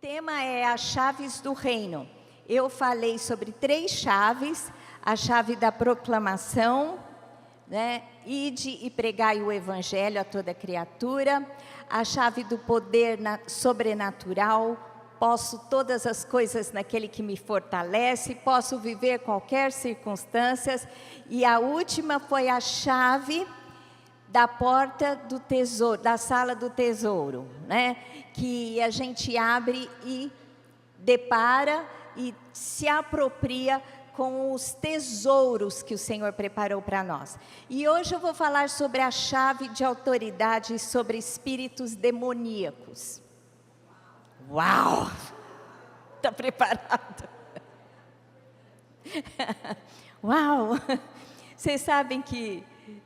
tema é as chaves do reino. Eu falei sobre 3 chaves: a chave da proclamação, né? Ide e pregai o evangelho a toda criatura; a chave do poder sobrenatural, posso todas as coisas naquele que me fortalece, posso viver qualquer circunstância; e a última foi a chave da porta do tesouro, da sala do tesouro, né? Que a gente abre e depara e se apropria com os tesouros que o Senhor preparou para nós. E hoje eu vou falar sobre a chave de autoridade sobre espíritos demoníacos. Uau! Está preparado? Uau! Vocês sabem que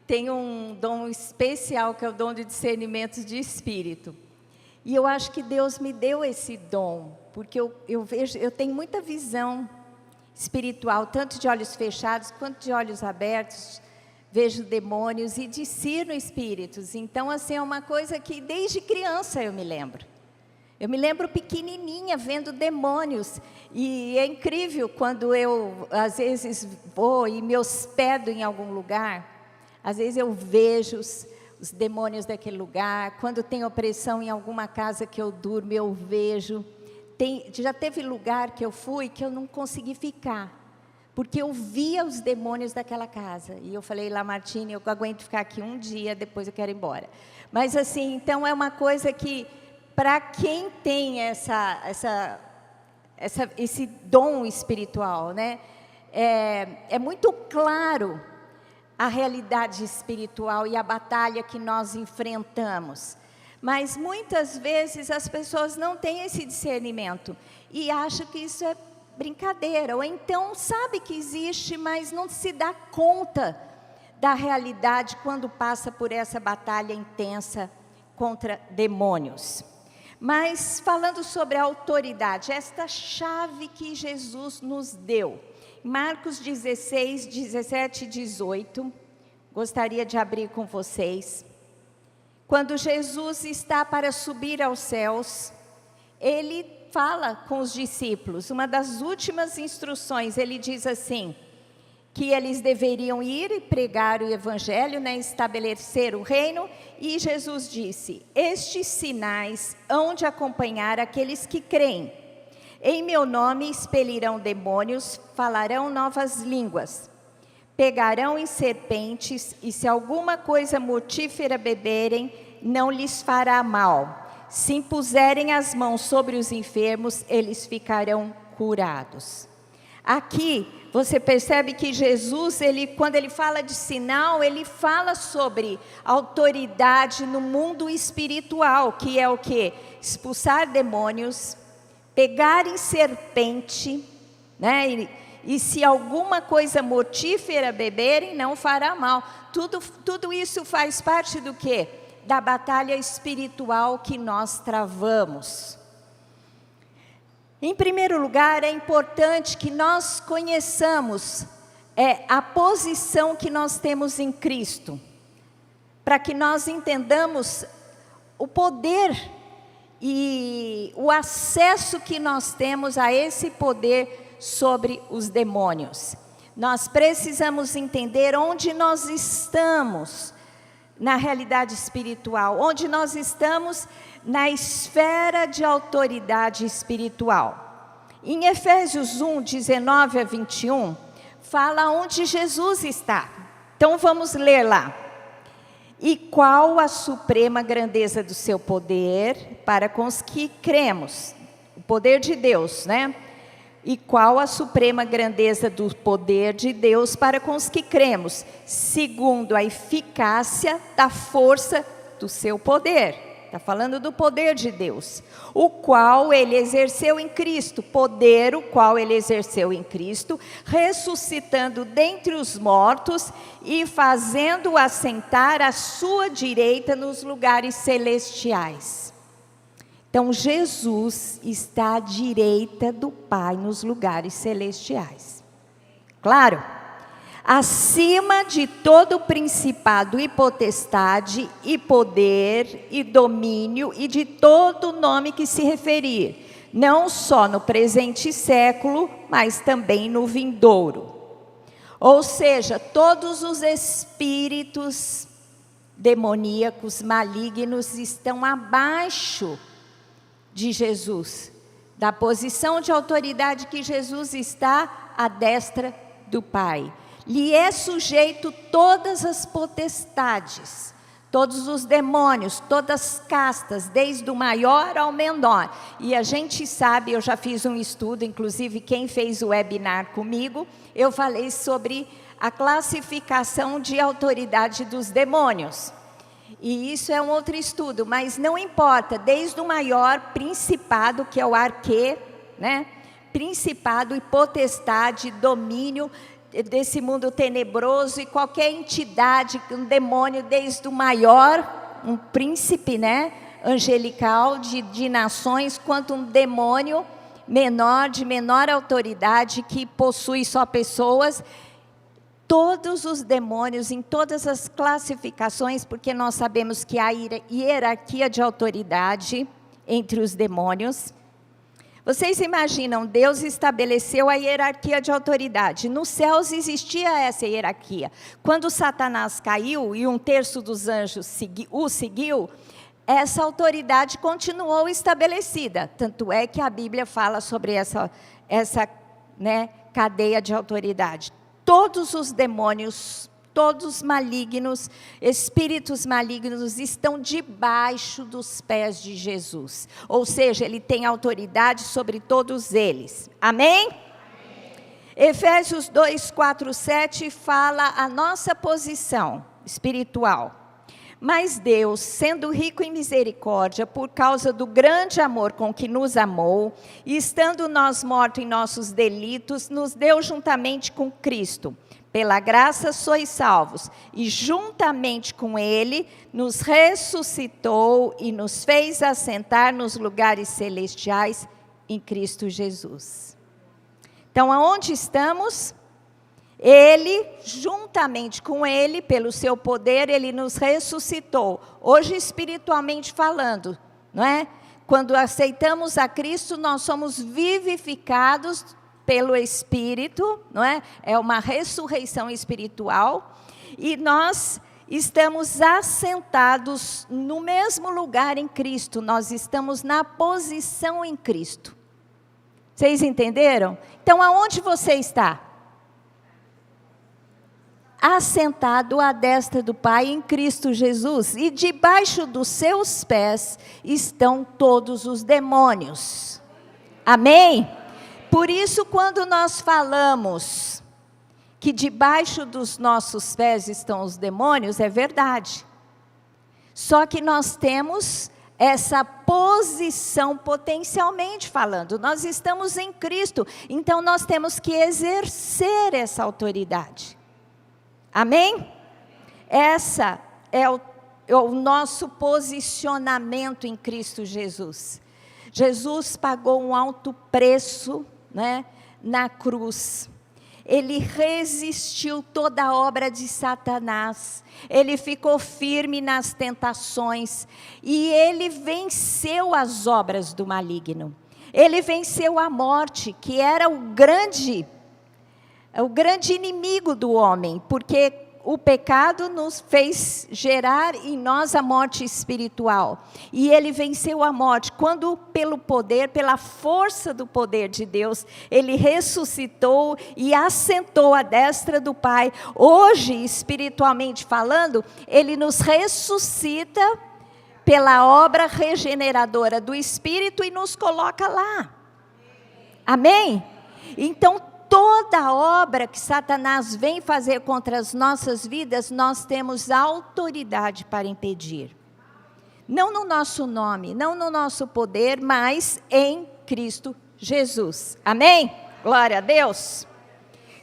tem um dom especial, que é o dom de discernimento de espírito. E eu acho que Deus me deu esse dom, porque eu tenho muita visão espiritual, tanto de olhos fechados quanto de olhos abertos. Vejo demônios e discerno espíritos. Então, assim, é uma coisa que desde criança eu me lembro. Eu me lembro pequenininha vendo demônios. E é incrível quando eu, às vezes, vou e me hospedo em algum lugar. Às vezes eu vejo os demônios daquele lugar. Quando tem opressão em alguma casa que eu durmo, eu vejo. Já teve lugar que eu fui que eu não consegui ficar, porque eu via os demônios daquela casa. E eu falei, Lamartine, eu aguento ficar aqui um dia, depois eu quero ir embora. Mas assim, então é uma coisa que, para quem tem esse dom espiritual, né? É muito claro a realidade espiritual e a batalha que nós enfrentamos. Mas muitas vezes as pessoas não têm esse discernimento e acham que isso é brincadeira, ou então sabe que existe, mas não se dá conta da realidade quando passa por essa batalha intensa contra demônios. Mas falando sobre a autoridade, esta chave que Jesus nos deu, Marcos 16, 17 e 18, gostaria de abrir com vocês. Quando Jesus está para subir aos céus, ele fala com os discípulos. Uma das últimas instruções, ele diz assim, que eles deveriam ir e pregar o evangelho, né, estabelecer o reino. E Jesus disse, estes sinais hão de acompanhar aqueles que creem. Em meu nome expelirão demônios, falarão novas línguas, pegarão em serpentes, e se alguma coisa mortífera beberem, não lhes fará mal. Se impuserem as mãos sobre os enfermos, eles ficarão curados. Aqui você percebe que Jesus, quando ele fala de sinal, ele fala sobre autoridade no mundo espiritual, que é o quê? Expulsar demônios, pegar em serpente, né? E se alguma coisa mortífera beberem, não fará mal. Tudo isso faz parte do quê? Da batalha espiritual que nós travamos. Em primeiro lugar, é importante que nós conheçamos a posição que nós temos em Cristo, para que nós entendamos o poder e o acesso que nós temos a esse poder sobre os demônios. Nós precisamos entender onde nós estamos na realidade espiritual, onde nós estamos na esfera de autoridade espiritual. Em Efésios 1, 19 a 21, fala onde Jesus está. Então vamos ler lá. E qual a suprema grandeza do seu poder para com os que cremos? O poder de Deus, né? E qual a suprema grandeza do poder de Deus para com os que cremos, segundo a eficácia da força do seu poder. Está falando do poder de Deus, o qual ele exerceu em Cristo, poder o qual ele exerceu em Cristo, ressuscitando dentre os mortos e fazendo-o assentar à sua direita nos lugares celestiais. Então Jesus está à direita do Pai nos lugares celestiais. Claro, acima de todo principado e potestade e poder e domínio e de todo nome que se referir, não só no presente século, mas também no vindouro. Ou seja, todos os espíritos demoníacos, malignos, estão abaixo de Jesus, da posição de autoridade que Jesus está à destra do Pai. Lhe é sujeito todas as potestades, todos os demônios, todas as castas, desde o maior ao menor. E a gente sabe, eu já fiz um estudo, inclusive quem fez o webinar comigo, eu falei sobre a classificação de autoridade dos demônios. E isso é um outro estudo, mas não importa, desde o maior principado, que é o arquê, né? Principado e potestade, domínio desse mundo tenebroso, e qualquer entidade, um demônio, desde o maior, um príncipe, né, angelical de nações, quanto um demônio menor, de menor autoridade, que possui só pessoas. Todos os demônios, em todas as classificações, porque nós sabemos que há hierarquia de autoridade entre os demônios. Vocês imaginam, Deus estabeleceu a hierarquia de autoridade. Nos céus existia essa hierarquia. Quando Satanás caiu e 1/3 dos anjos o seguiu, essa autoridade continuou estabelecida. Tanto é que a Bíblia fala sobre essa cadeia de autoridade. Todos os demônios, todos malignos, espíritos malignos, estão debaixo dos pés de Jesus. Ou seja, ele tem autoridade sobre todos eles. Amém? Amém. Efésios 2:4-7 fala a nossa posição espiritual. Mas Deus, sendo rico em misericórdia, por causa do grande amor com que nos amou, e estando nós mortos em nossos delitos, nos deu juntamente com Cristo. Pela graça sois salvos, e juntamente com Ele nos ressuscitou e nos fez assentar nos lugares celestiais em Cristo Jesus. Então, aonde estamos? Ele, juntamente com Ele, pelo seu poder, Ele nos ressuscitou. Hoje, espiritualmente falando, não é? Quando aceitamos a Cristo, nós somos vivificados pelo Espírito, não é? É uma ressurreição espiritual. E nós estamos assentados no mesmo lugar em Cristo. Nós estamos na posição em Cristo. Vocês entenderam? Então, aonde você está? Assentado à destra do Pai em Cristo Jesus, e debaixo dos seus pés estão todos os demônios. Amém? Por isso, quando nós falamos que debaixo dos nossos pés estão os demônios, é verdade. Só que nós temos essa posição potencialmente falando. Nós estamos em Cristo, então nós temos que exercer essa autoridade. Amém? Essa é o nosso posicionamento em Cristo Jesus. Jesus pagou um alto preço, né, na cruz. Ele resistiu toda a obra de Satanás. Ele ficou firme nas tentações. E ele venceu as obras do maligno. Ele venceu a morte, que era o grande inimigo do homem, porque o pecado nos fez gerar em nós a morte espiritual. E ele venceu a morte, quando pelo poder, pela força do poder de Deus, ele ressuscitou e assentou à destra do Pai. Hoje, espiritualmente falando, ele nos ressuscita pela obra regeneradora do Espírito e nos coloca lá. Amém? Então, toda obra que Satanás vem fazer contra as nossas vidas, nós temos autoridade para impedir. Não no nosso nome, não no nosso poder, mas em Cristo Jesus. Amém? Glória a Deus.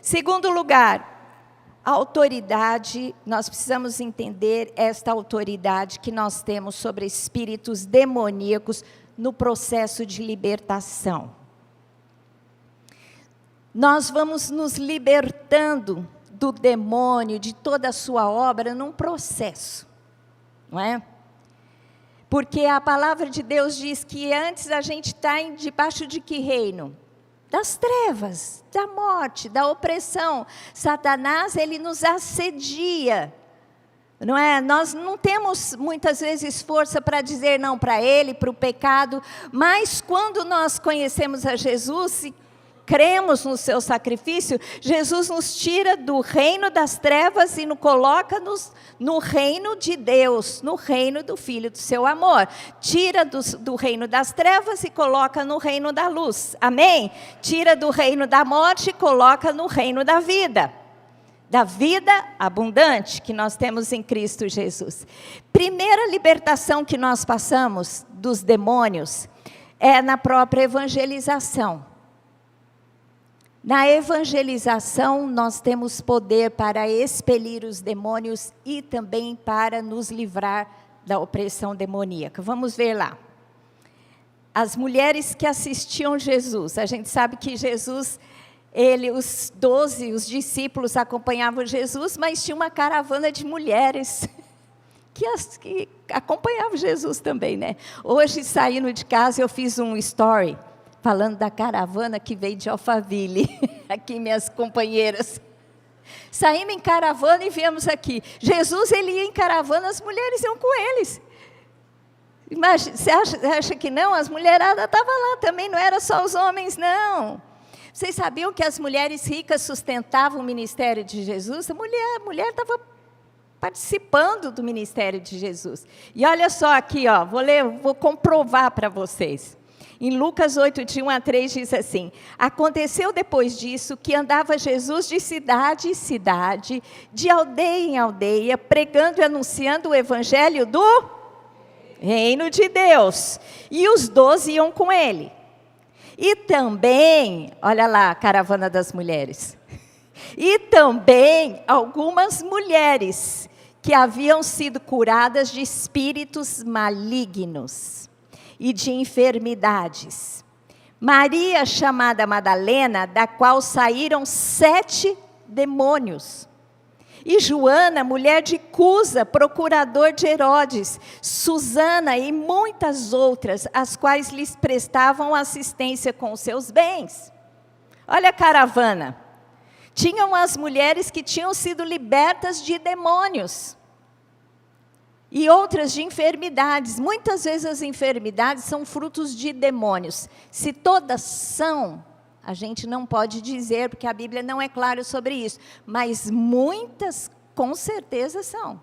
Segundo lugar, a autoridade, nós precisamos entender esta autoridade que nós temos sobre espíritos demoníacos no processo de libertação. Nós vamos nos libertando do demônio, de toda a sua obra, num processo, não é? Porque a palavra de Deus diz que antes a gente está debaixo de que reino? Das trevas, da morte, da opressão. Satanás, ele nos assedia, não é? Nós não temos muitas vezes força para dizer não para ele, para o pecado, mas quando nós conhecemos a Jesus e cremos no seu sacrifício, Jesus nos tira do reino das trevas e nos coloca no reino de Deus, no reino do Filho do seu amor. Tira do reino das trevas e coloca no reino da luz. Amém? Tira do reino da morte e coloca no reino da vida abundante que nós temos em Cristo Jesus. Primeira libertação que nós passamos dos demônios é na própria evangelização. Na evangelização, nós temos poder para expelir os demônios e também para nos livrar da opressão demoníaca. Vamos ver lá. As mulheres que assistiam Jesus, a gente sabe que Jesus, os 12, os discípulos acompanhavam Jesus, mas tinha uma caravana de mulheres que acompanhavam Jesus também, né? Hoje, saindo de casa, eu fiz um story, falando da caravana que veio de Alphaville, aqui minhas companheiras. Saímos em caravana e viemos aqui. Jesus, ele ia em caravana, as mulheres iam com eles. Imagina, você acha que não? As mulheradas estavam lá também, não era só os homens, não. Vocês sabiam que as mulheres ricas sustentavam o ministério de Jesus? A mulher estava participando do ministério de Jesus. E olha só aqui, ó, vou comprovar para vocês. Em Lucas 8, de 1 a 3, diz assim: aconteceu depois disso que andava Jesus de cidade em cidade, de aldeia em aldeia, pregando e anunciando o evangelho do reino de Deus. E os 12 iam com ele. E também, olha lá a caravana das mulheres. E também algumas mulheres que haviam sido curadas de espíritos malignos e de enfermidades. Maria, chamada Madalena, da qual saíram 7 demônios. E Joana, mulher de Cusa, procurador de Herodes, Susana e muitas outras, as quais lhes prestavam assistência com seus bens. Olha a caravana. Tinham as mulheres que tinham sido libertas de demônios. E outras de enfermidades. Muitas vezes as enfermidades são frutos de demônios. Se todas são, a gente não pode dizer, porque a Bíblia não é clara sobre isso. Mas muitas, com certeza, são.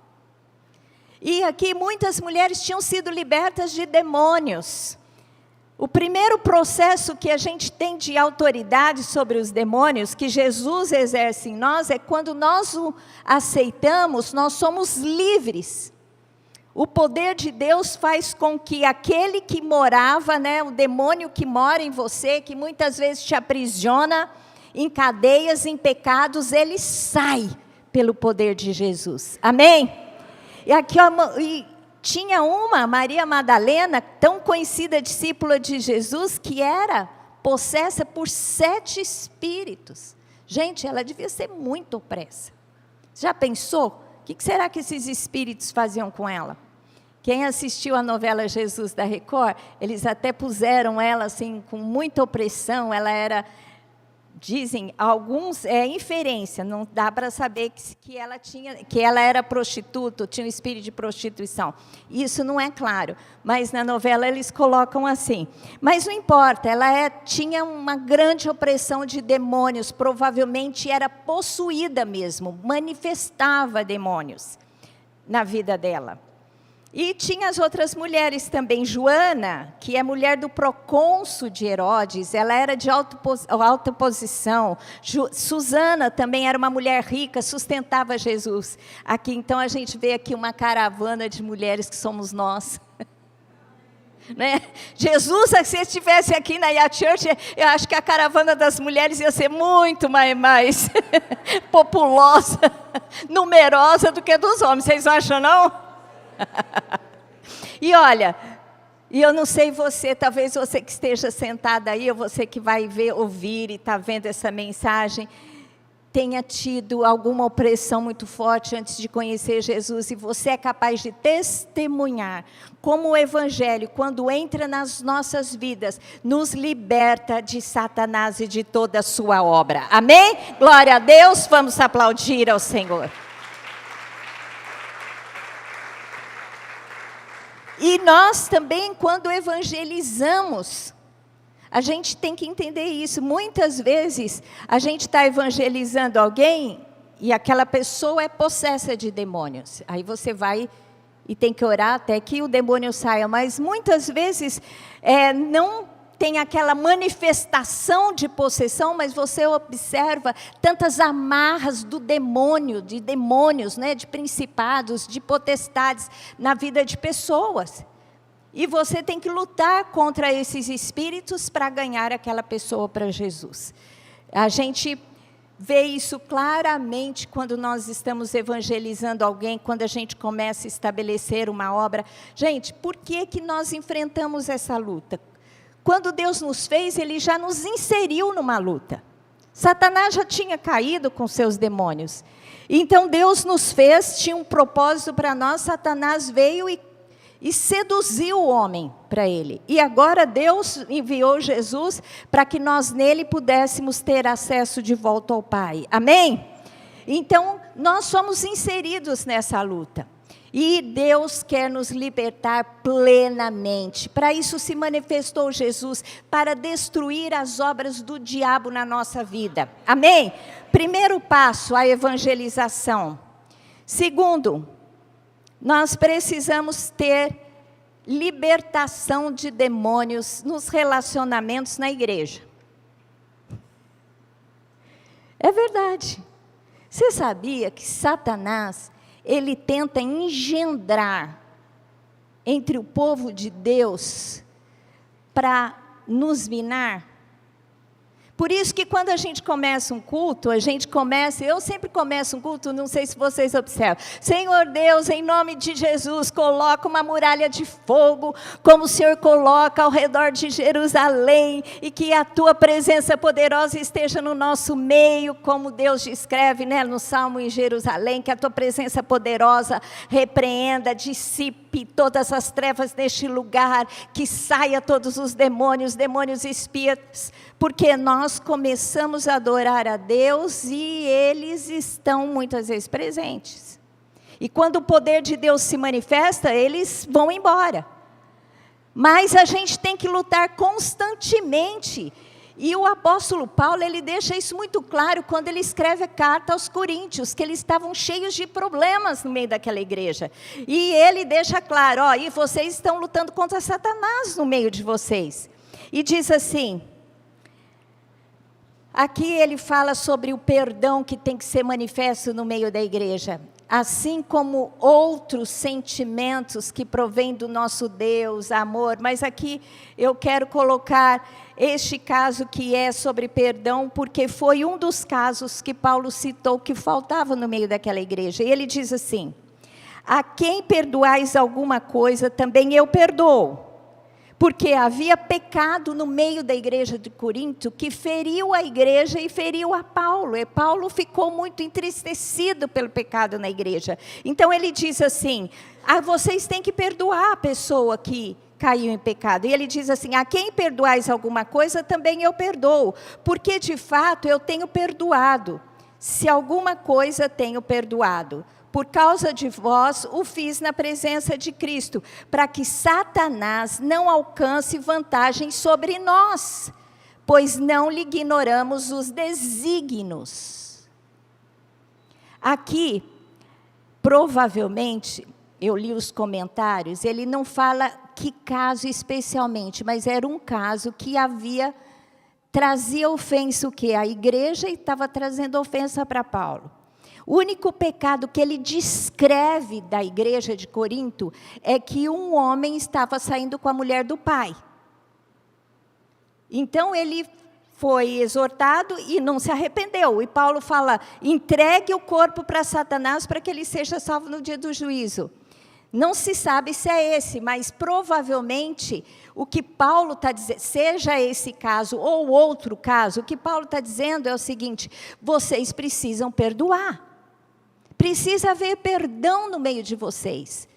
E aqui muitas mulheres tinham sido libertas de demônios. O primeiro processo que a gente tem de autoridade sobre os demônios, que Jesus exerce em nós, é quando nós o aceitamos, nós somos livres. O poder de Deus faz com que aquele que morava, né, o demônio que mora em você, que muitas vezes te aprisiona em cadeias, em pecados, ele sai pelo poder de Jesus. Amém? E aqui, ó, tinha uma, Maria Madalena, tão conhecida discípula de Jesus, que era possessa por 7 espíritos. Gente, ela devia ser muito opressa. Já pensou? O que será que esses espíritos faziam com ela? Quem assistiu a novela Jesus da Record, eles até puseram ela assim, com muita opressão. Ela era, dizem alguns, inferência, não dá para saber que ela era prostituta, tinha um espírito de prostituição. Isso não é claro, mas na novela eles colocam assim. Mas não importa, ela tinha uma grande opressão de demônios, provavelmente era possuída mesmo, manifestava demônios na vida dela. E tinha as outras mulheres também. Joana, que é mulher do procônsul de Herodes, ela era de alta posição. Susana também era uma mulher rica, sustentava Jesus. Aqui, então, a gente vê aqui uma caravana de mulheres que somos nós. Né? Jesus, se estivesse aqui na Yacht Church, eu acho que a caravana das mulheres ia ser muito mais populosa, numerosa do que dos homens. Vocês acham, não? E olha, e eu não sei você, talvez você que esteja sentada aí, ou você que vai ouvir e está vendo essa mensagem, tenha tido alguma opressão muito forte antes de conhecer Jesus, e você é capaz de testemunhar como o Evangelho, quando entra nas nossas vidas, nos liberta de Satanás e de toda a sua obra. Amém? Glória a Deus, vamos aplaudir ao Senhor. E nós também, quando evangelizamos, a gente tem que entender isso. Muitas vezes, a gente está evangelizando alguém e aquela pessoa é possessa de demônios. Aí você vai e tem que orar até que o demônio saia. Mas muitas vezes, não tem aquela manifestação de possessão, mas você observa tantas amarras do demônio, de demônios, né, de principados, de potestades na vida de pessoas. E você tem que lutar contra esses espíritos para ganhar aquela pessoa para Jesus. A gente vê isso claramente quando nós estamos evangelizando alguém, quando a gente começa a estabelecer uma obra. Gente, por que que nós enfrentamos essa luta? Quando Deus nos fez, Ele já nos inseriu numa luta. Satanás já tinha caído com seus demônios. Então Deus nos fez, tinha um propósito para nós. Satanás veio e seduziu o homem para ele. E agora Deus enviou Jesus para que nós nele pudéssemos ter acesso de volta ao Pai. Amém? Então nós somos inseridos nessa luta. E Deus quer nos libertar plenamente. Para isso se manifestou Jesus, para destruir as obras do diabo na nossa vida. Amém? Primeiro passo, a evangelização. Segundo, nós precisamos ter libertação de demônios nos relacionamentos na igreja. É verdade. Você sabia que Satanás, ele tenta engendrar entre o povo de Deus para nos minar? Por isso que quando a gente começa um culto, eu sempre começo um culto, não sei se vocês observam. Senhor Deus, em nome de Jesus, coloca uma muralha de fogo, como o Senhor coloca ao redor de Jerusalém, e que a tua presença poderosa esteja no nosso meio, como Deus descreve, né, no Salmo em Jerusalém, que a tua presença poderosa repreenda, dissipe todas as trevas neste lugar, que saia todos os demônios espias, porque nós começamos a adorar a Deus e eles estão muitas vezes presentes. E quando o poder de Deus se manifesta, eles vão embora. Mas a gente tem que lutar constantemente. E o apóstolo Paulo, ele deixa isso muito claro quando ele escreve a carta aos Coríntios, que eles estavam cheios de problemas no meio daquela igreja. E ele deixa claro, e vocês estão lutando contra Satanás no meio de vocês. E diz assim, aqui ele fala sobre o perdão que tem que ser manifesto no meio da igreja. Assim como outros sentimentos que provêm do nosso Deus, amor. Mas aqui eu quero colocar este caso que é sobre perdão, porque foi um dos casos que Paulo citou que faltava no meio daquela igreja. E ele diz assim, a quem perdoais alguma coisa, também eu perdoo. Porque havia pecado no meio da igreja de Corinto que feriu a igreja e feriu a Paulo. E Paulo ficou muito entristecido pelo pecado na igreja. Então ele diz assim, vocês têm que perdoar a pessoa que caiu em pecado. E ele diz assim, a quem perdoais alguma coisa, também eu perdoo. Porque de fato eu tenho perdoado, se alguma coisa tenho perdoado. Por causa de vós, o fiz na presença de Cristo, para que Satanás não alcance vantagem sobre nós, pois não lhe ignoramos os desígnios. Aqui, provavelmente, eu li os comentários, ele não fala que caso especialmente, mas era um caso que trazia ofensa o quê? A igreja estava trazendo ofensa para Paulo. O único pecado que ele descreve da igreja de Corinto é que um homem estava saindo com a mulher do pai. Então ele foi exortado e não se arrependeu. E Paulo fala, entregue o corpo para Satanás para que ele seja salvo no dia do juízo. Não se sabe se é esse, mas provavelmente o que Paulo está dizendo, seja esse caso ou outro caso, o que Paulo está dizendo é o seguinte: vocês precisam perdoar. Precisa haver perdão no meio de vocês.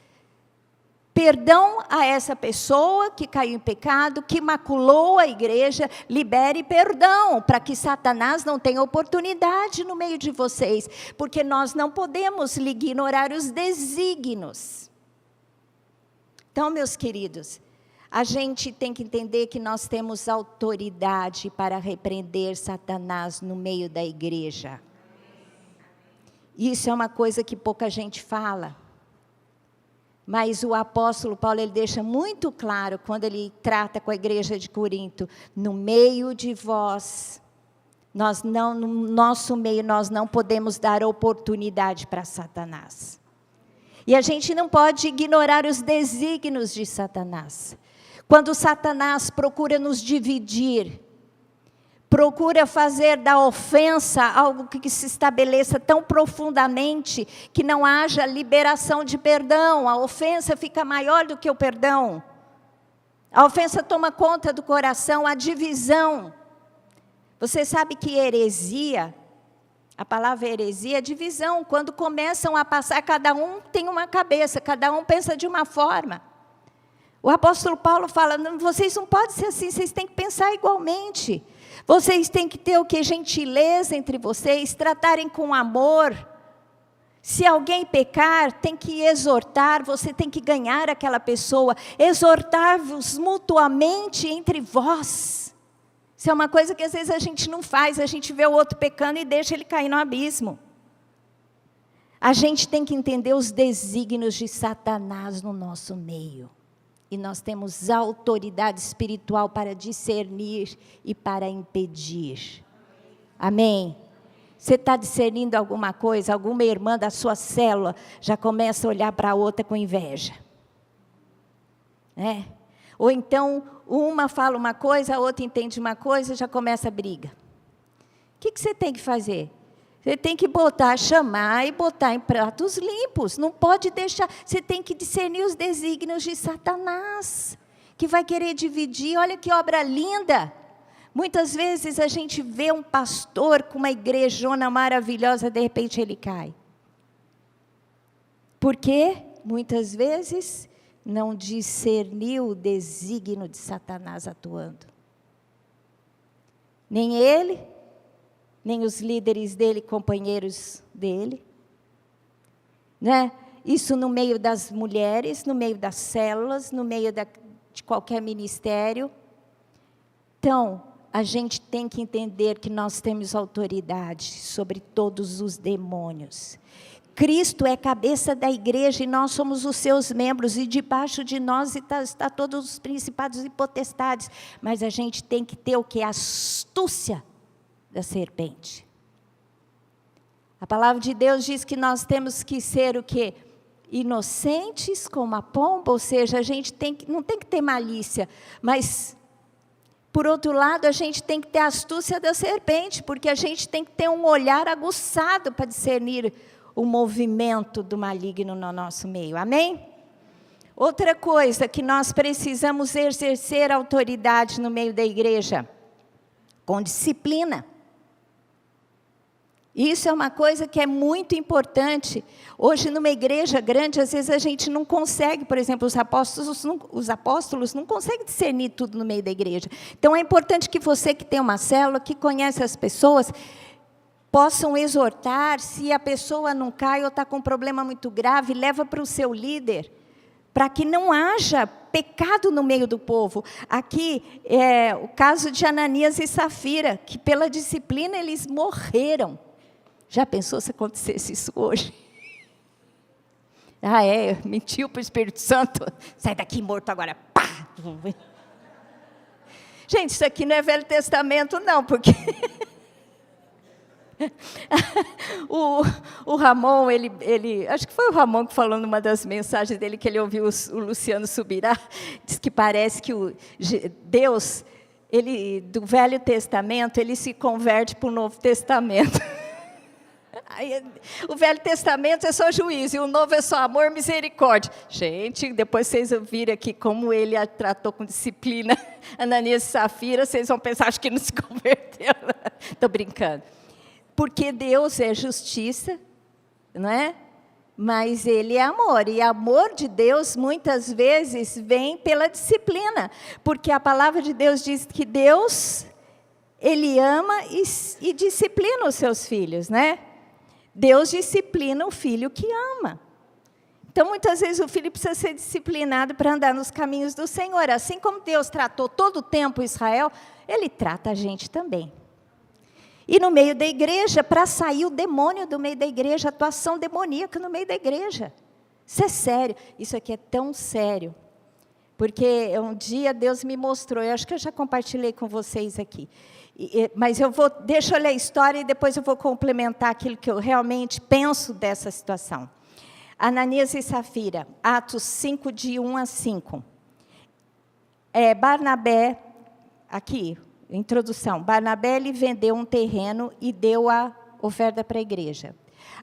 Perdão a essa pessoa que caiu em pecado, que maculou a igreja, libere perdão, para que Satanás não tenha oportunidade no meio de vocês, porque nós não podemos lhe ignorar os desígnios. Então, meus queridos, a gente tem que entender que nós temos autoridade para repreender Satanás no meio da igreja. Isso é uma coisa que pouca gente fala. Mas o apóstolo Paulo, ele deixa muito claro, quando ele trata com a igreja de Corinto: no meio de vós, no nosso meio, nós não podemos dar oportunidade para Satanás. E a gente não pode ignorar os desígnios de Satanás. Quando Satanás procura nos dividir, procura fazer da ofensa algo que se estabeleça tão profundamente que não haja liberação de perdão. A ofensa fica maior do que o perdão. A ofensa toma conta do coração, a divisão. Você sabe que heresia, a palavra heresia é divisão. Quando começam a passar, cada um tem uma cabeça, cada um pensa de uma forma. O apóstolo Paulo fala: vocês não podem ser assim, vocês têm que pensar igualmente. Vocês têm que ter o que? Gentileza entre vocês, tratarem com amor. Se alguém pecar, tem que exortar, você tem que ganhar aquela pessoa, exortar-vos mutuamente entre vós. Isso é uma coisa que às vezes a gente não faz, a gente vê o outro pecando e deixa ele cair no abismo. A gente tem que entender os desígnios de Satanás no nosso meio. E nós temos autoridade espiritual para discernir e para impedir. Amém? Você está discernindo alguma coisa? Alguma irmã da sua célula já começa a olhar para a outra com inveja. Ou então, uma fala uma coisa, a outra entende uma coisa, já começa a briga. O que você tem que fazer? Você tem que chamar e botar em pratos limpos. Não pode deixar. Você tem que discernir os desígnios de Satanás, que vai querer dividir. Olha que obra linda. Muitas vezes a gente vê um pastor com uma igrejona maravilhosa, de repente ele cai. Por quê? Muitas vezes não discerniu o desígnio de Satanás atuando. Nem ele, nem os líderes dele, companheiros dele. Isso no meio das mulheres, no meio das células, no meio de qualquer ministério. Então, a gente tem que entender que nós temos autoridade sobre todos os demônios. Cristo é cabeça da igreja e nós somos os seus membros, e debaixo de nós está todos os principados e potestades. Mas a gente tem que ter o que? A astúcia da serpente. A palavra de Deus diz que nós temos que ser o quê? Inocentes como a pomba, ou seja, a gente não tem que ter malícia, mas, por outro lado, a gente tem que ter a astúcia da serpente, porque a gente tem que ter um olhar aguçado para discernir o movimento do maligno no nosso meio, amém? Outra coisa que nós precisamos exercer autoridade no meio da igreja, com disciplina. Isso é uma coisa que é muito importante. Hoje, numa igreja grande, às vezes a gente não consegue, por exemplo, os apóstolos não conseguem discernir tudo no meio da igreja. Então, é importante que você que tem uma célula, que conhece as pessoas, possam exortar. Se a pessoa não cai ou está com um problema muito grave, leva para o seu líder, para que não haja pecado no meio do povo. Aqui é o caso de Ananias e Safira, que pela disciplina eles morreram. Já pensou se acontecesse isso hoje? Mentiu para o Espírito Santo. Sai daqui morto agora. Pá! Gente, isso aqui não é Velho Testamento não, porque o Ramon, ele, acho que foi o Ramon que falou numa das mensagens dele, que ele ouviu o Luciano Subirá, diz que parece que Deus, do Velho Testamento, ele se converte para o Novo Testamento. O Velho Testamento é só juízo, e o Novo é só amor e misericórdia. Gente, depois vocês ouvirem aqui como ele a tratou com disciplina, Ananias e Safira, vocês vão pensar, acho que não se converteu. Estou brincando. Porque Deus é justiça, não é? Mas Ele é amor, e amor de Deus muitas vezes vem pela disciplina, porque a palavra de Deus diz que Deus, Ele ama e disciplina os seus filhos, né? Deus disciplina o filho que ama. Então, muitas vezes o filho precisa ser disciplinado para andar nos caminhos do Senhor. Assim como Deus tratou todo o tempo Israel, Ele trata a gente também. E no meio da igreja, para sair o demônio do meio da igreja, atuação demoníaca no meio da igreja. Isso é sério, isso aqui é tão sério. Porque um dia Deus me mostrou, eu acho que eu já compartilhei com vocês aqui. Mas deixa eu ler a história e depois eu vou complementar aquilo que eu realmente penso dessa situação. Ananias e Safira, Atos 5, de 1 a 5. Barnabé, aqui, introdução. Barnabé lhe vendeu um terreno e deu a oferta para a igreja.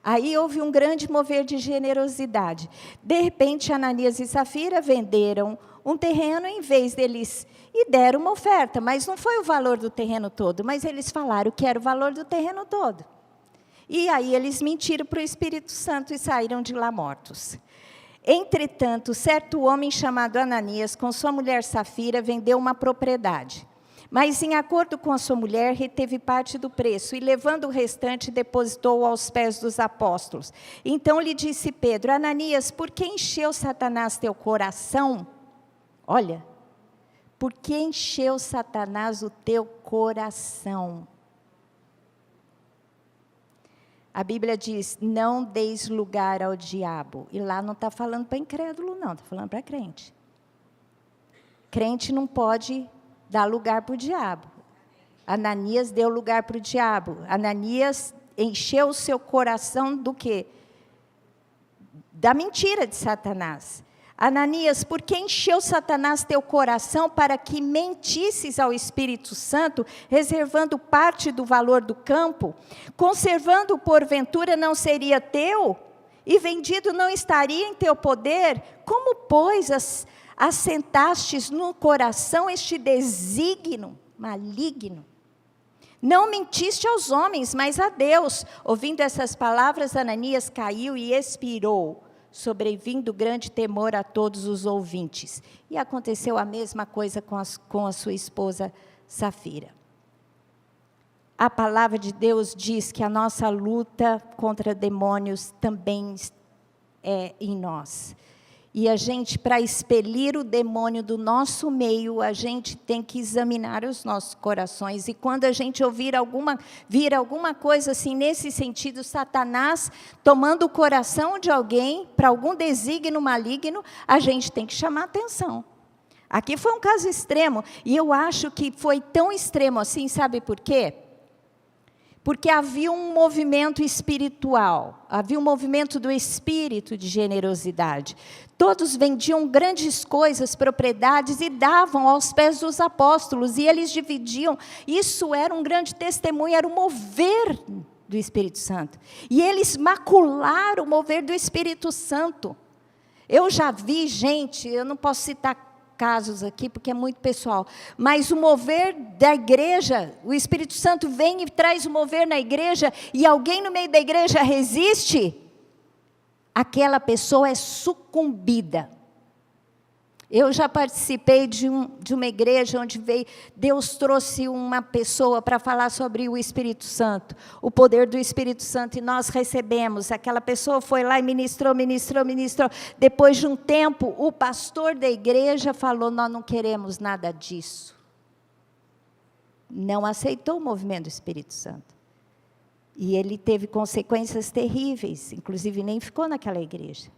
Aí houve um grande mover de generosidade. De repente, Ananias e Safira venderam um terreno em vez deles e deram uma oferta. Mas não foi o valor do terreno todo, mas eles falaram que era o valor do terreno todo. E aí eles mentiram para o Espírito Santo e saíram de lá mortos. Entretanto, certo homem chamado Ananias, com sua mulher Safira, vendeu uma propriedade. Mas, em acordo com a sua mulher, reteve parte do preço, e levando o restante, depositou aos pés dos apóstolos. Então lhe disse Pedro: Ananias, por que encheu Satanás teu coração? Olha, por que encheu Satanás o teu coração? A Bíblia diz, não deis lugar ao diabo. E lá não está falando para incrédulo, não, está falando para crente. Crente não pode dar lugar para o diabo. Ananias deu lugar para o diabo. Ananias encheu o seu coração do quê? Da mentira de Satanás. Ananias, por que encheu Satanás teu coração para que mentisses ao Espírito Santo, reservando parte do valor do campo? Conservando porventura não seria teu? E vendido não estaria em teu poder? Como, pois, assentastes no coração este desígnio maligno? Não mentiste aos homens, mas a Deus. Ouvindo essas palavras, Ananias caiu e expirou, sobrevindo grande temor a todos os ouvintes. E aconteceu a mesma coisa com a sua esposa Safira. A palavra de Deus diz que a nossa luta contra demônios também é em nós. E a gente, para expelir o demônio do nosso meio, a gente tem que examinar os nossos corações. E quando a gente vir alguma coisa assim, nesse sentido, Satanás tomando o coração de alguém, para algum desígnio maligno, a gente tem que chamar atenção. Aqui foi um caso extremo, e eu acho que foi tão extremo assim, sabe por quê? Porque havia um movimento espiritual, havia um movimento do espírito de generosidade. Todos vendiam grandes coisas, propriedades, e davam aos pés dos apóstolos, e eles dividiam. Isso era um grande testemunho, era o mover do Espírito Santo. E eles macularam o mover do Espírito Santo. Eu já vi gente, eu não posso citar casos aqui, porque é muito pessoal, mas o mover da igreja, o Espírito Santo vem e traz o mover na igreja, e alguém no meio da igreja resiste, aquela pessoa é sucumbida. Eu já participei de uma igreja onde Deus trouxe uma pessoa para falar sobre o Espírito Santo, o poder do Espírito Santo, e nós recebemos. Aquela pessoa foi lá e ministrou. Depois de um tempo, o pastor da igreja falou: nós não queremos nada disso. Não aceitou o movimento do Espírito Santo. E ele teve consequências terríveis, inclusive nem ficou naquela igreja.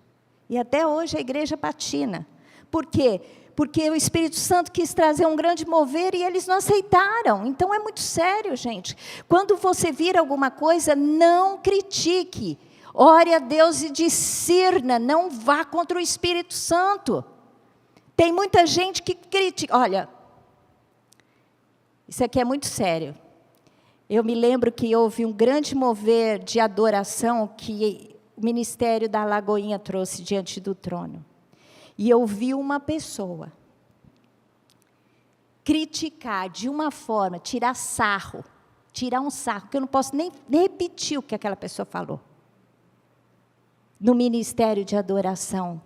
E até hoje a igreja patina. Por quê? Porque o Espírito Santo quis trazer um grande mover e eles não aceitaram. Então é muito sério, gente. Quando você vir alguma coisa, não critique. Ore a Deus e discirna, não vá contra o Espírito Santo. Tem muita gente que critica. Olha, isso aqui é muito sério. Eu me lembro que houve um grande mover de adoração que o ministério da Lagoinha trouxe diante do trono. E eu vi uma pessoa criticar de uma forma, tirar um sarro, que eu não posso nem repetir o que aquela pessoa falou. No ministério de adoração,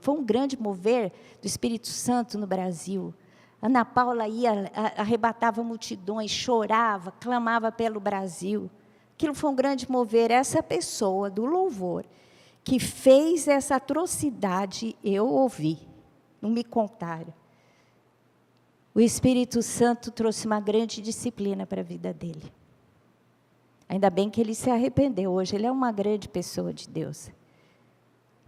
foi um grande mover do Espírito Santo no Brasil. Ana Paula arrebatava multidões, chorava, clamava pelo Brasil. Aquilo foi um grande mover. Essa pessoa do louvor que fez essa atrocidade, eu ouvi, não me contaram. O Espírito Santo trouxe uma grande disciplina para a vida dele. Ainda bem que ele se arrependeu. Hoje ele é uma grande pessoa de Deus.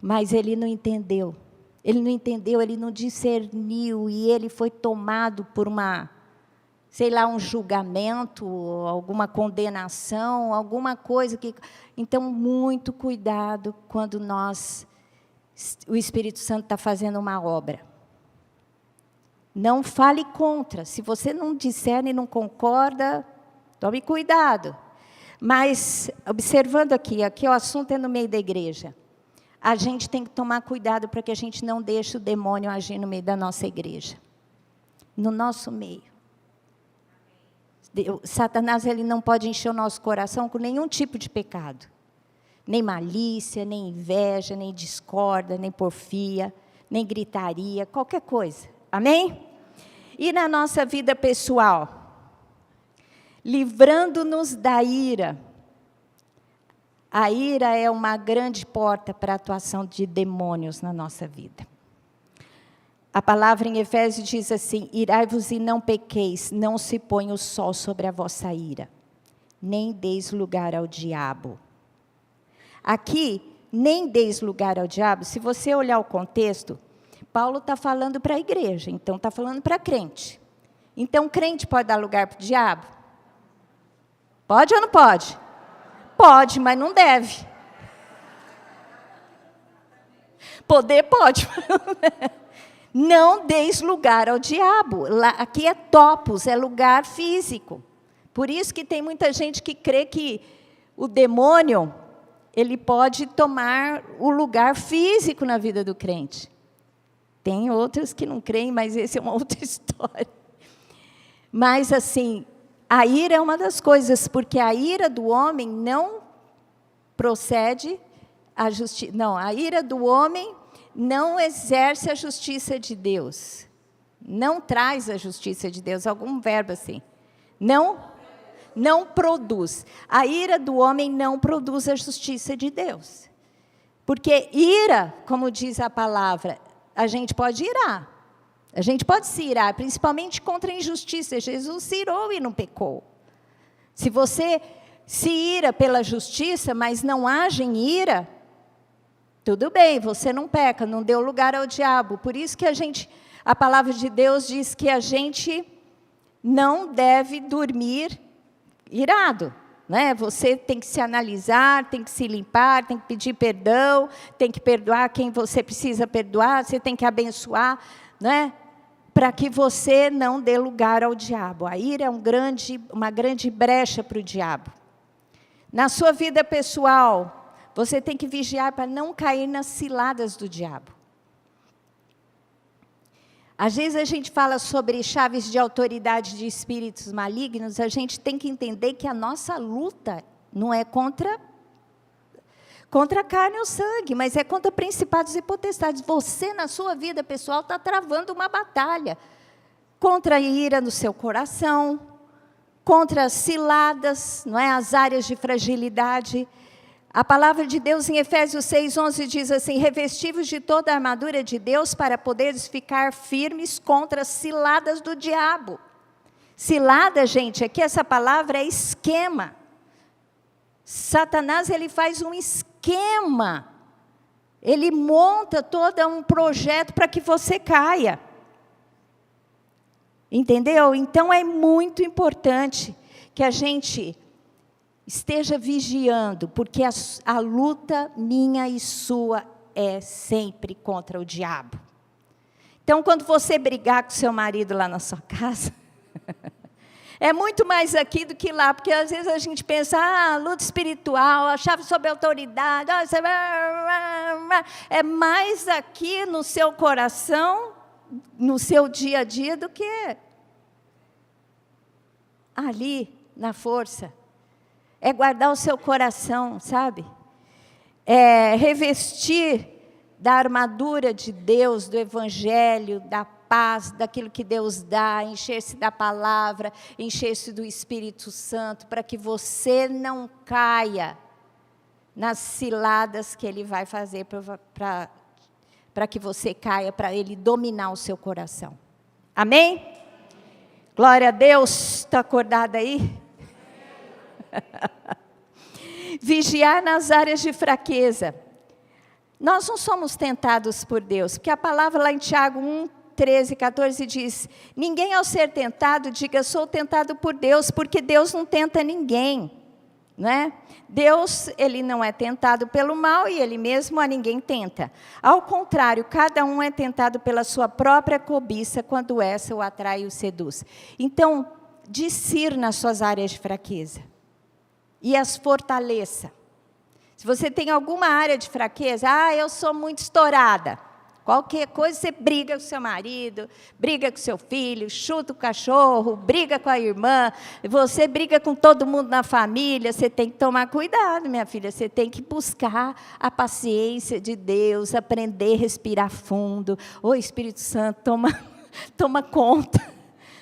Mas ele não entendeu. Ele não entendeu, ele não discerniu. E ele foi tomado por um julgamento, alguma condenação, alguma coisa que... Então, muito cuidado quando o Espírito Santo está fazendo uma obra. Não fale contra. Se você não discerne e não concorda, tome cuidado. Mas, observando aqui o assunto é no meio da igreja. A gente tem que tomar cuidado para que a gente não deixe o demônio agir no meio da nossa igreja. No nosso meio. Satanás ele não pode encher o nosso coração com nenhum tipo de pecado. Nem malícia, nem inveja, nem discórdia, nem porfia, nem gritaria, qualquer coisa. Amém? E na nossa vida pessoal? Livrando-nos da ira. A ira é uma grande porta para a atuação de demônios na nossa vida. A palavra em Efésios diz assim: irai-vos e não pequeis, não se ponha o sol sobre a vossa ira, nem deis lugar ao diabo. Aqui, nem deis lugar ao diabo, se você olhar o contexto, Paulo está falando para a igreja, então está falando para crente. Então, crente pode dar lugar para o diabo? Pode ou não pode? Pode, mas não deve. Poder pode, mas não deve. Não deis lugar ao diabo. Aqui é topos, é lugar físico. Por isso que tem muita gente que crê que o demônio, ele pode tomar o lugar físico na vida do crente. Tem outros que não creem, mas essa é uma outra história. Mas, assim, a ira é uma das coisas, porque a ira do homem não procede a justiça. Não, a ira do homem não exerce a justiça de Deus. Não traz a justiça de Deus, algum verbo assim. Não produz. A ira do homem não produz a justiça de Deus. Porque ira, como diz a palavra, a gente pode irar. A gente pode se irar, principalmente contra a injustiça. Jesus se irou e não pecou. Se você se ira pela justiça, mas não age em ira, tudo bem, você não peca, não deu lugar ao diabo. Por isso que a palavra de Deus diz que a gente não deve dormir irado. Né? Você tem que se analisar, tem que se limpar, tem que pedir perdão, tem que perdoar quem você precisa perdoar, você tem que abençoar, né? Para que você não dê lugar ao diabo. A ira é uma grande brecha para o diabo. Na sua vida pessoal, você tem que vigiar para não cair nas ciladas do diabo. Às vezes a gente fala sobre chaves de autoridade de espíritos malignos, a gente tem que entender que a nossa luta não é contra a carne ou sangue, mas é contra principados e potestades. Você, na sua vida pessoal, está travando uma batalha contra a ira no seu coração, contra as ciladas, não é? As áreas de fragilidade. A palavra de Deus em Efésios 6:11 diz assim: revestivos de toda a armadura de Deus para poderes ficar firmes contra as ciladas do diabo. Cilada, gente, aqui essa palavra é esquema. Satanás, ele faz um esquema. Ele monta todo um projeto para que você caia. Entendeu? Então é muito importante que a gente esteja vigiando, porque a luta minha e sua é sempre contra o diabo. Então, quando você brigar com seu marido lá na sua casa, É muito mais aqui do que lá, porque às vezes a gente pensa, luta espiritual, a chave sobre a autoridade, é mais aqui no seu coração, no seu dia a dia, do que ali, na força. É guardar o seu coração, sabe? É revestir da armadura de Deus, do Evangelho, da paz, daquilo que Deus dá, encher-se da palavra, encher-se do Espírito Santo, para que você não caia nas ciladas que Ele vai fazer para que você caia, para Ele dominar o seu coração. Amém? Glória a Deus. Está acordado aí? Vigiar nas áreas de fraqueza. Nós não somos tentados por Deus, porque a palavra lá em Tiago 1:13-14 diz: ninguém ao ser tentado diga sou tentado por Deus, porque Deus não tenta ninguém, não é? Deus, Ele não é tentado pelo mal e Ele mesmo a ninguém tenta. Ao contrário, cada um é tentado pela sua própria cobiça, quando essa o atrai e o seduz. Então, discirna nas suas áreas de fraqueza e as fortaleça. Se você tem alguma área de fraqueza, eu sou muito estourada. Qualquer coisa, você briga com seu marido, briga com seu filho, chuta o cachorro, briga com a irmã, você briga com todo mundo na família, você tem que tomar cuidado, minha filha, você tem que buscar a paciência de Deus, aprender a respirar fundo. Ô Espírito Santo, toma conta.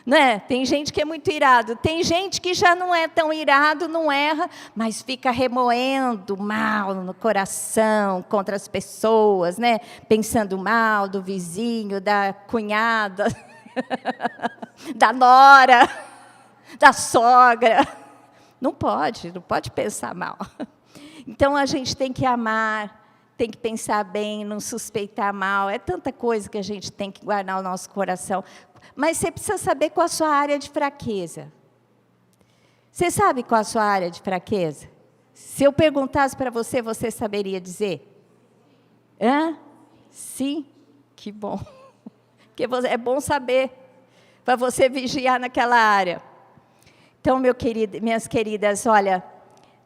Né? Tem gente que é muito irado, tem gente que já não é tão irado, não erra, mas fica remoendo mal no coração contra as pessoas, né? Pensando mal do vizinho, da cunhada, da nora, da sogra. Não pode pensar mal. Então a gente tem que amar, tem que pensar bem, não suspeitar mal. É tanta coisa que a gente tem que guardar no nosso coração. Mas você precisa saber qual a sua área de fraqueza. Você sabe qual a sua área de fraqueza? Se eu perguntasse para você, você saberia dizer? Sim? Que bom. Porque é bom saber, para você vigiar naquela área. Então, minhas queridas, olha,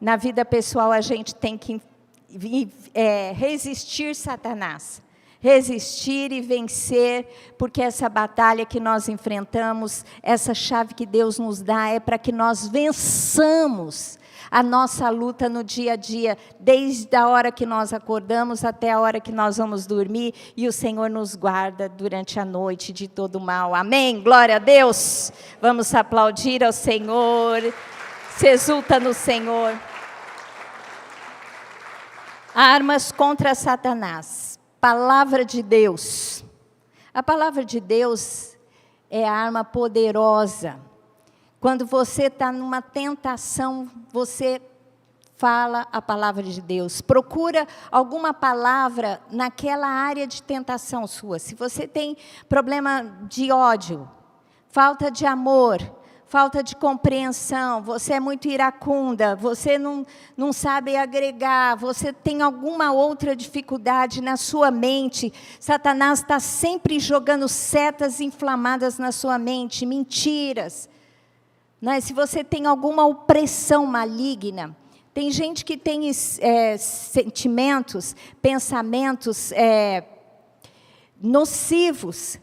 na vida pessoal a gente tem que resistir Satanás. Resistir e vencer, porque essa batalha que nós enfrentamos, essa chave que Deus nos dá, é para que nós vençamos a nossa luta no dia a dia, desde a hora que nós acordamos até a hora que nós vamos dormir, e o Senhor nos guarda durante a noite de todo mal. Amém? Glória a Deus! Vamos aplaudir ao Senhor, se exulta no Senhor. Armas contra Satanás. Palavra de Deus. A palavra de Deus é a arma poderosa. Quando você está numa tentação, você fala a palavra de Deus. Procura alguma palavra naquela área de tentação sua. Se você tem problema de ódio, falta de amor, falta de compreensão, você é muito iracunda, você não sabe agregar, você tem alguma outra dificuldade na sua mente, Satanás está sempre jogando setas inflamadas na sua mente, mentiras. Né? Se você tem alguma opressão maligna, tem gente que tem sentimentos, pensamentos nocivos,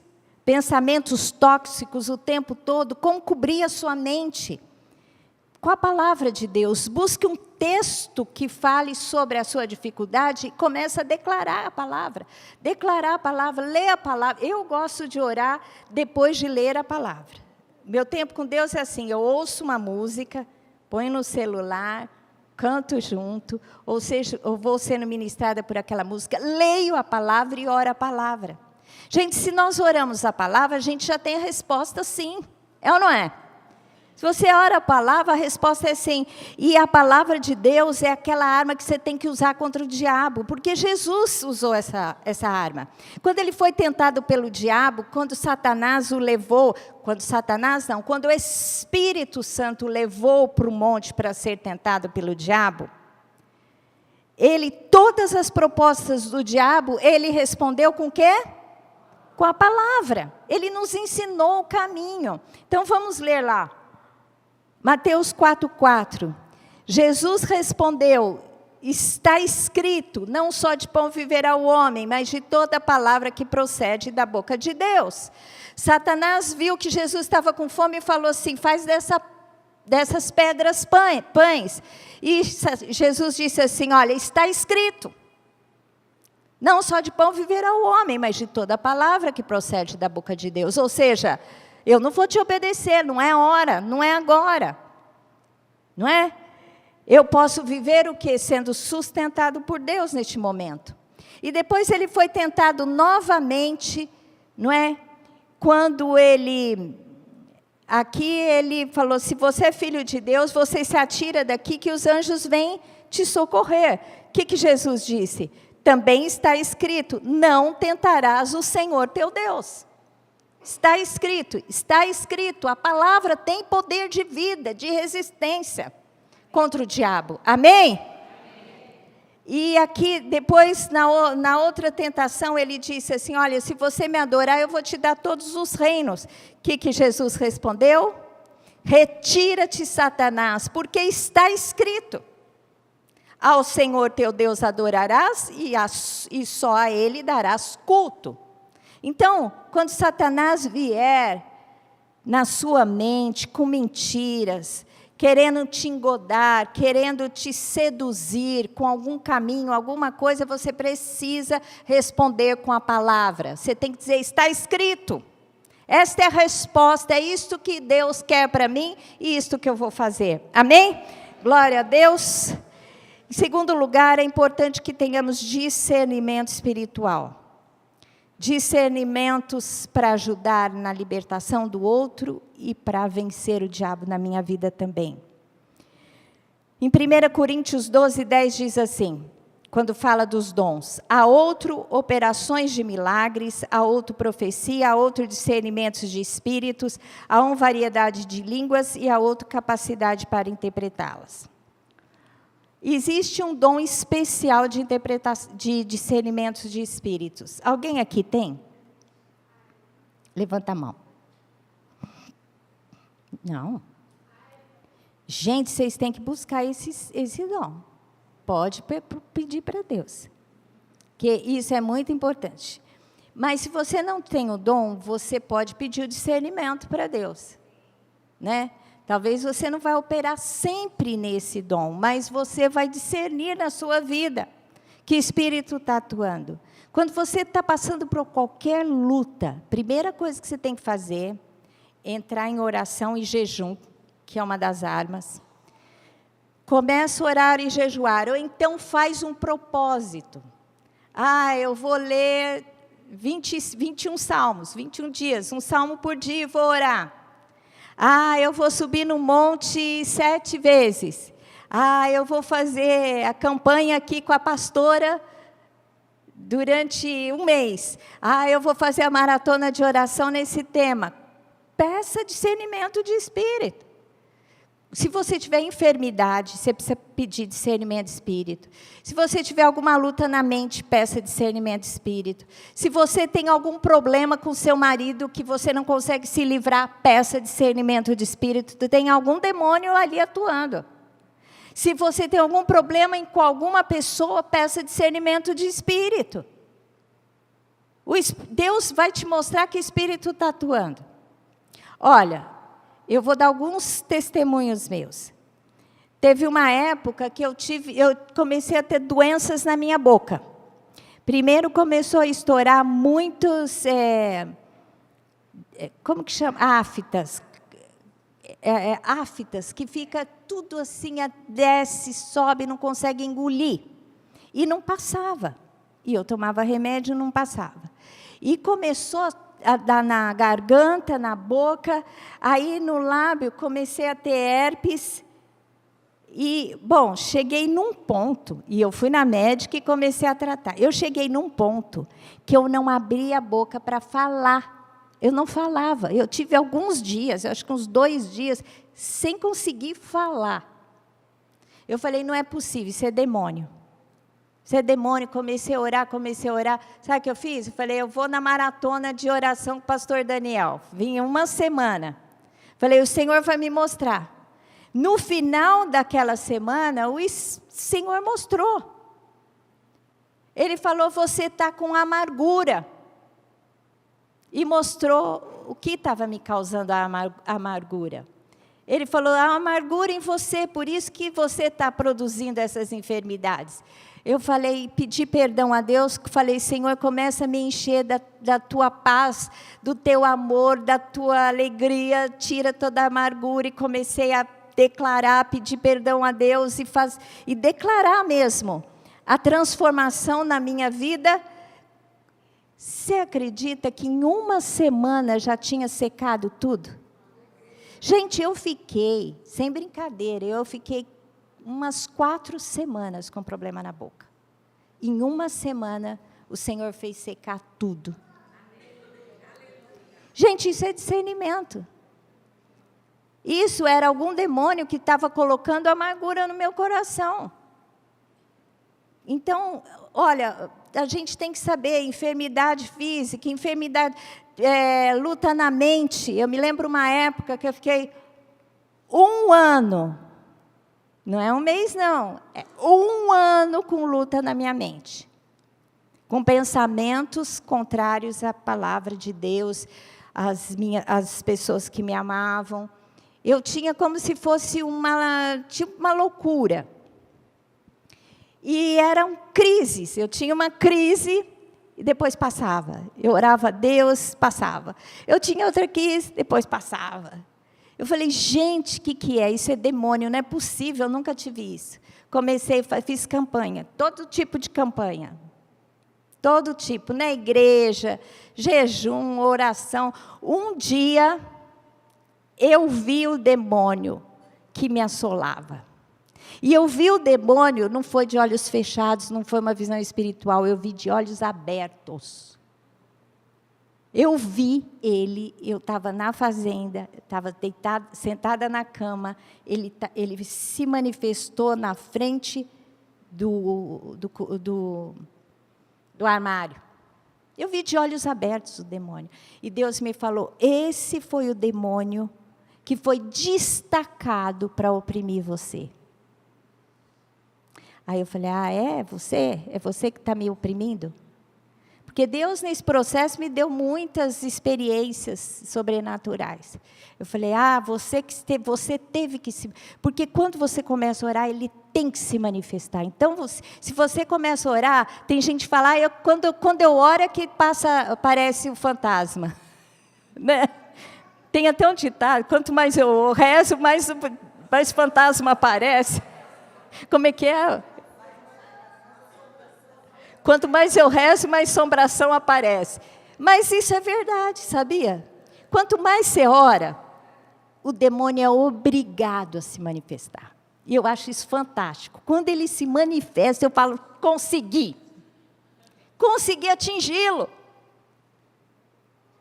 pensamentos tóxicos o tempo todo. Como cobrir a sua mente? Com a palavra de Deus. Busque um texto que fale sobre a sua dificuldade e comece a declarar a palavra. Declarar a palavra, ler a palavra. Eu gosto de orar depois de ler a palavra. Meu tempo com Deus é assim, eu ouço uma música, ponho no celular, canto junto, ou seja, eu vou sendo ministrada por aquela música, leio a palavra e oro a palavra. Gente, se nós oramos a palavra, a gente já tem a resposta sim. É ou não é? Se você ora a palavra, a resposta é sim. E a palavra de Deus é aquela arma que você tem que usar contra o diabo. Porque Jesus usou essa arma. Quando ele foi tentado pelo diabo, quando Satanás o levou... Quando o Espírito Santo o levou para o monte para ser tentado pelo diabo... todas as propostas do diabo, ele respondeu com o quê? Com a palavra. Ele nos ensinou o caminho. Então, vamos ler lá. Mateus 4:4. Jesus respondeu: está escrito, não só de pão viverá o homem, mas de toda palavra que procede da boca de Deus. Satanás viu que Jesus estava com fome e falou assim: faz dessas pedras pães. E Jesus disse assim: olha, está escrito, não só de pão viverá o homem, mas de toda palavra que procede da boca de Deus. Ou seja, eu não vou te obedecer, não é hora, não é agora. Não é? Eu posso viver o quê? Sendo sustentado por Deus neste momento. E depois ele foi tentado novamente, não é? Quando aqui ele falou: se você é filho de Deus, você se atira daqui que os anjos vêm te socorrer. O que Jesus disse? Também está escrito: não tentarás o Senhor teu Deus. Está escrito, a palavra tem poder de vida, de resistência contra o diabo. Amém? E aqui, depois, na outra tentação, ele disse assim: olha, se você me adorar, eu vou te dar todos os reinos. O que Jesus respondeu? Retira-te, Satanás, porque está escrito: ao Senhor teu Deus adorarás e só a Ele darás culto. Então, quando Satanás vier na sua mente com mentiras, querendo te engodar, querendo te seduzir com algum caminho, alguma coisa, você precisa responder com a palavra. Você tem que dizer: está escrito. Esta é a resposta, é isto que Deus quer para mim e isto que eu vou fazer. Amém? Glória a Deus. Em segundo lugar, é importante que tenhamos discernimento espiritual. Discernimentos para ajudar na libertação do outro e para vencer o diabo na minha vida também. Em 1 Coríntios 12:10 diz assim, quando fala dos dons: a outro operações de milagres, a outro profecia, a outro discernimentos de espíritos, a um variedade de línguas e a outro capacidade para interpretá-las. Existe um dom especial de discernimentos de espíritos. Alguém aqui tem? Levanta a mão. Não. Gente, vocês têm que buscar esse dom. Pode pedir para Deus. Que isso é muito importante. Mas se você não tem o dom, você pode pedir o discernimento para Deus. Né? Talvez você não vai operar sempre nesse dom, mas você vai discernir na sua vida que espírito está atuando. Quando você está passando por qualquer luta, primeira coisa que você tem que fazer é entrar em oração e jejum, que é uma das armas. Começa a orar e jejuar, ou então faz um propósito. Eu vou ler 21 salmos, 21 dias, um salmo por dia e vou orar. Eu vou subir no monte 7 vezes. Eu vou fazer a campanha aqui com a pastora durante um mês. Eu vou fazer a maratona de oração nesse tema. Peça discernimento de espírito. Se você tiver enfermidade, você precisa pedir discernimento de espírito. Se você tiver alguma luta na mente, peça discernimento de espírito. Se você tem algum problema com seu marido que você não consegue se livrar, peça discernimento de espírito. Tem algum demônio ali atuando. Se você tem algum problema com alguma pessoa, peça discernimento de espírito. Deus vai te mostrar que espírito está atuando. Olha, eu vou dar alguns testemunhos meus. Teve uma época que eu comecei a ter doenças na minha boca. Primeiro começou a estourar muitos, como que chama? Aftas. Aftas, que fica tudo assim, desce, sobe, não consegue engolir. E não passava. E eu tomava remédio e não passava. E começou a dar na garganta, na boca, aí no lábio comecei a ter herpes. E, bom, cheguei num ponto, e eu fui na médica e comecei a tratar. Eu cheguei num ponto que eu não abria a boca para falar. Eu não falava. Eu tive alguns dias, acho que uns 2 dias, sem conseguir falar. Eu falei: não é possível, isso é demônio. Isso é demônio. Comecei a orar. Sabe o que eu fiz? Eu falei: eu vou na maratona de oração com o pastor Daniel. Vim 1 semana. Falei: o Senhor vai me mostrar. No final daquela semana, o Senhor mostrou. Ele falou, você está com amargura. E mostrou o que estava me causando a amargura. Ele falou, há amargura em você, por isso que você está produzindo essas enfermidades. Eu falei, pedi perdão a Deus, falei, Senhor, começa a me encher da tua paz, do teu amor, da tua alegria, tira toda a amargura. E comecei a declarar, pedir perdão a Deus e declarar mesmo a transformação na minha vida. Você acredita que em uma semana já tinha secado tudo? Gente, eu fiquei, sem brincadeira, eu fiquei umas 4 semanas com problema na boca. Em uma semana, o Senhor fez secar tudo. Gente, isso é discernimento. Isso era algum demônio que estava colocando amargura no meu coração. Então, olha, a gente tem que saber, enfermidade física, enfermidade, luta na mente. Eu me lembro uma época que eu fiquei 1 ano, não é 1 mês não, é 1 ano com luta na minha mente. Com pensamentos contrários à palavra de Deus, as pessoas que me amavam. Eu tinha como se fosse uma loucura. E eram crises, eu tinha uma crise e depois passava. Eu orava a Deus, passava. Eu tinha outra crise, depois passava. Eu falei, gente, o que é? Isso é demônio, não é possível, eu nunca tive isso. Fiz campanha, todo tipo de campanha. Todo tipo, na igreja, jejum, oração. Um dia, eu vi o demônio que me assolava. E eu vi o demônio, não foi de olhos fechados, não foi uma visão espiritual, eu vi de olhos abertos. Eu vi ele, eu estava na fazenda, estava sentada na cama, ele se manifestou na frente do armário. Eu vi de olhos abertos o demônio. E Deus me falou, esse foi o demônio que foi destacado para oprimir você. Aí eu falei, é você? É você que está me oprimindo? Porque Deus, nesse processo, me deu muitas experiências sobrenaturais. Eu falei, você teve que se... Porque quando você começa a orar, ele tem que se manifestar. Então, se você começa a orar, tem gente que fala, quando eu oro é que aparece o fantasma. Né? Tem até um ditado, quanto mais eu rezo, mais fantasma aparece. Como é que é? Quanto mais eu rezo, mais assombração aparece. Mas isso é verdade, sabia? Quanto mais você ora, o demônio é obrigado a se manifestar. E eu acho isso fantástico. Quando ele se manifesta, eu falo, consegui atingi-lo.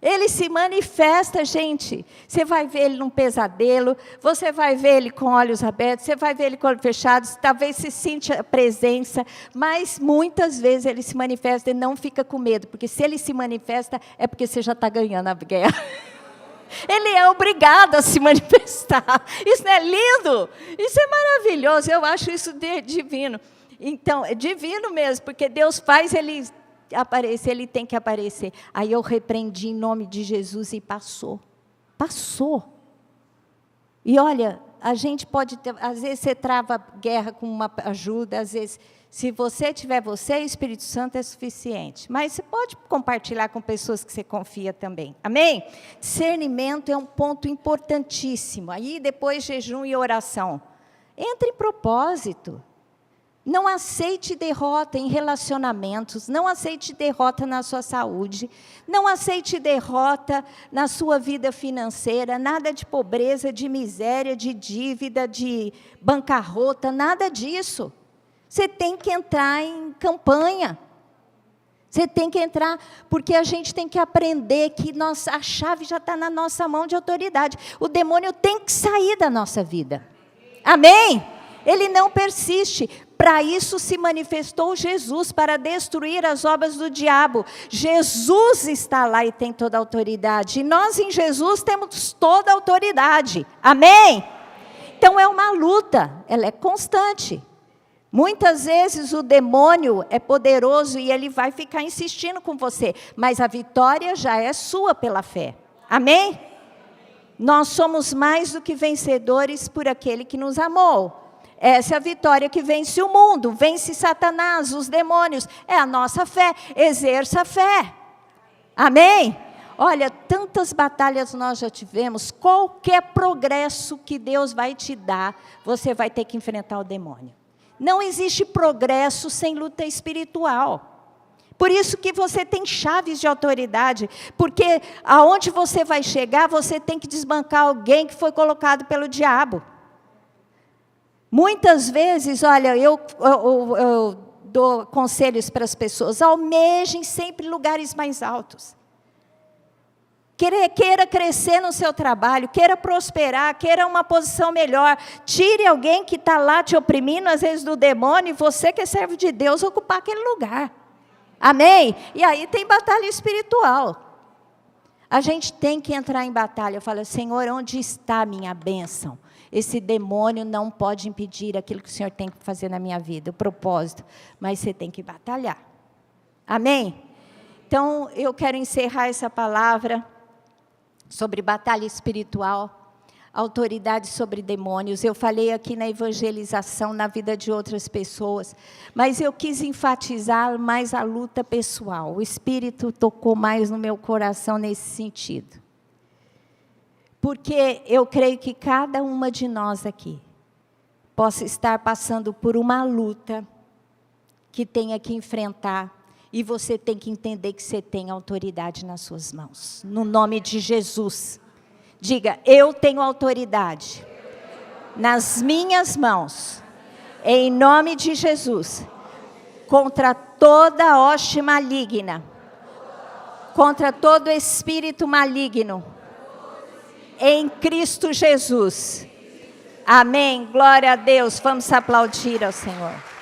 Ele se manifesta, gente. Você vai ver ele num pesadelo, você vai ver ele com olhos abertos, você vai ver ele com olhos fechados, talvez se sinta a presença, mas muitas vezes ele se manifesta e não fica com medo, porque se ele se manifesta, é porque você já está ganhando a guerra. Ele é obrigado a se manifestar. Isso não é lindo? Isso é maravilhoso, eu acho isso divino. Então, é divino mesmo, porque Deus faz ele aparecer, ele tem que aparecer. Aí eu repreendi em nome de Jesus e passou. E olha, a gente pode ter, às vezes você trava guerra com uma ajuda, às vezes, se você tiver o Espírito Santo é suficiente. Mas você pode compartilhar com pessoas que você confia também. Amém? Discernimento é um ponto importantíssimo. Aí depois jejum e oração. Entra em propósito. Não aceite derrota em relacionamentos, não aceite derrota na sua saúde, não aceite derrota na sua vida financeira, nada de pobreza, de miséria, de dívida, de bancarrota, nada disso. Você tem que entrar em campanha. Você tem que entrar, porque a gente tem que aprender que a chave já está na nossa mão de autoridade. O demônio tem que sair da nossa vida. Amém? Ele não persiste. Para isso se manifestou Jesus, para destruir as obras do diabo. Jesus está lá e tem toda a autoridade. E nós em Jesus temos toda a autoridade. Amém? Então é uma luta, ela é constante. Muitas vezes o demônio é poderoso e ele vai ficar insistindo com você, mas a vitória já é sua pela fé. Amém? Nós somos mais do que vencedores por aquele que nos amou. Essa é a vitória que vence o mundo, vence Satanás, os demônios. É a nossa fé, exerça a fé. Amém? Olha, tantas batalhas nós já tivemos, qualquer progresso que Deus vai te dar, você vai ter que enfrentar o demônio. Não existe progresso sem luta espiritual. Por isso que você tem chaves de autoridade, porque aonde você vai chegar, você tem que desbancar alguém que foi colocado pelo diabo. Muitas vezes, olha, eu dou conselhos para as pessoas, almejem sempre lugares mais altos. Queira crescer no seu trabalho, queira prosperar, queira uma posição melhor. Tire alguém que está lá te oprimindo, às vezes do demônio, e você que é servo de Deus, ocupar aquele lugar. Amém? E aí tem batalha espiritual. A gente tem que entrar em batalha. Eu falo, Senhor, onde está a minha bênção? Esse demônio não pode impedir aquilo que o Senhor tem que fazer na minha vida, o propósito. Mas você tem que batalhar. Amém? Então, eu quero encerrar essa palavra sobre batalha espiritual, autoridade sobre demônios. Eu falei aqui na evangelização, na vida de outras pessoas, mas eu quis enfatizar mais a luta pessoal. O Espírito tocou mais no meu coração nesse sentido. Porque eu creio que cada uma de nós aqui possa estar passando por uma luta que tenha que enfrentar. E você tem que entender que você tem autoridade nas suas mãos. No nome de Jesus. Diga, eu tenho autoridade nas minhas mãos. Em nome de Jesus. Contra toda hoste maligna. Contra todo espírito maligno. Em Cristo Jesus. Amém. Glória a Deus. Vamos aplaudir ao Senhor.